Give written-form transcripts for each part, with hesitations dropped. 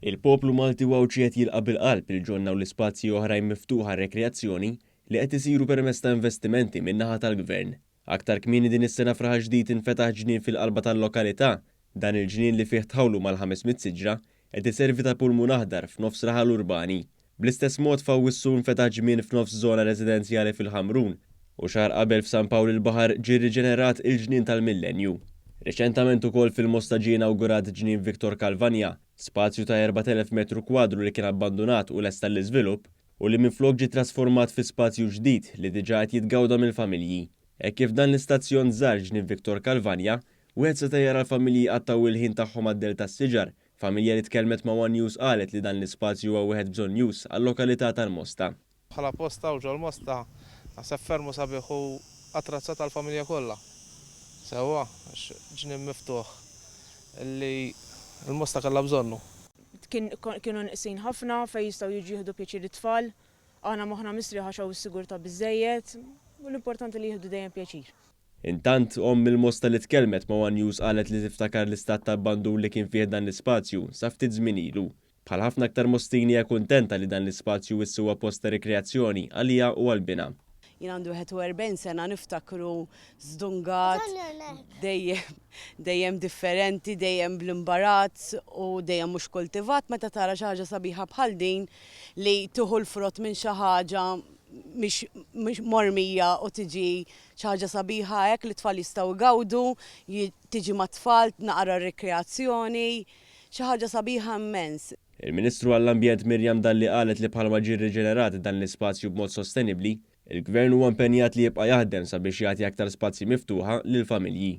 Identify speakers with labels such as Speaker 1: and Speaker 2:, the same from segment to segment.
Speaker 1: Il-poplu Malti wawċi qed jilqa' bil-qalb il-ġonna u l-ispazji oħrajn miftuħa rekreazzjoni li qed isiru permezz ta' investimenti min-naħa tal-Gvern. Aktar kmieni din is-sena fraħ ġdid infetaħ ġnien fil-qalba tal-lokalità. Dan il-ġnien li fih tħawlu mal-500 siġra qed iservi ta' pulmun aħdar f'nofs raħal urbani. Bl-istess mod fawwissu infetaħ ġmien f'nofs żona residenzjali fil-Ħamrun u xahar qabel f'San Pawl il-Baħar ġie riġenerat il-ġnien tal-Millenju. Reċentament ukoll fil-Mosta ġie inawgurat ġnien Viktor Kalvanja, spazju ta' 4000 metru kwadru li kien abbandonat u lesta l-iżvilupp u li minflok ġie trasformat fi spazju ġdid li diġà qed jitgawda mill-familji. Hekk kif dan l-istazzjon żgħar ġnien Viktor Kalvanja, wieħed seta' jara l-familji qattaw il-ħin tagħhom għad-del tas-siġar. Familja li tkellmet ma' One News qalet li dan l-ispazju huwa wieħed bżonn jus għal-lokalità tal-Mosta.
Speaker 2: Bħala posta u ġol-Mosta naħseb fermu sabiħ u attrazzat għall-familja kollha. Sewwa ġnien miftuħ li l-Mosta kellha bżonnu.
Speaker 3: Kienu nqisin ħafna fejn jistgħu jiġu jieħdu pjaċir it-tfal, aħna moħħna mistrieħa xew is-sigurtà biżżejjed u l-importanti li jieħdu dejjem pjaċir.
Speaker 1: Intant il-Mosta li tkellmet ma' One News qalet li tiftakar l-istat ta' abbandur li kien fih dan l-ispazju sa ftit żmien ilu. Bħal ħafna aktar Mostini hija kuntenta li dan l-ispazju issa huwa post ta' rekreazzjoni għalija u għall-bina.
Speaker 4: Jien għandu 41 sena niftakru żdungat, dejjem differenti, dejjem bl-imbarazz u dejjem mhux kultivat meta tara xi ħaġa sabiħa bħal din li tieħu l-frott minn xi ħaġa mhix mormija u tiġi xi ħaġa sabiħa hekk li tfal jistgħu jgawdu, tiġi mat-tfal naqra rekreazzjoni, xi ħaġa sabiħa immens.
Speaker 1: Il-Ministru għall-Ambjent Mirjam Dalli qalet li bħalma ġie riġenerat dan l-ispazju b'mod sostenibbli, il-Gvern huwa impenjat li jibqa' jaħdem sabiex jagħti aktar spazji miftuħa lill-familji.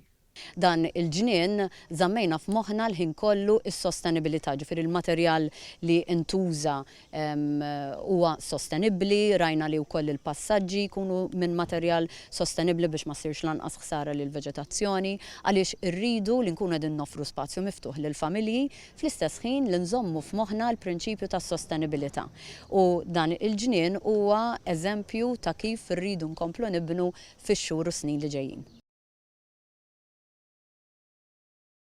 Speaker 5: Dan il-ġnien żammejna f'moħħna l-ħin kollu is-sostenibilità, ġifieri il-materjal li intuża huwa sostenibbli, rajna li wkoll il-passaġġi jkunu minn materjal sostenibbli biex ma ssirx lanqas ħsara lil veġetazzjoni, għaliex irridu li nkunu qegħdin noffru spazju miftuħ lill-familji fl-istess ħin li nżommu f'moħħna l-prinċipju tas-sostenibilità. U dan il-ġnien huwa eżempju ta' kif irridu nkomplu nibnu fix-xhur u snin li ġejjin.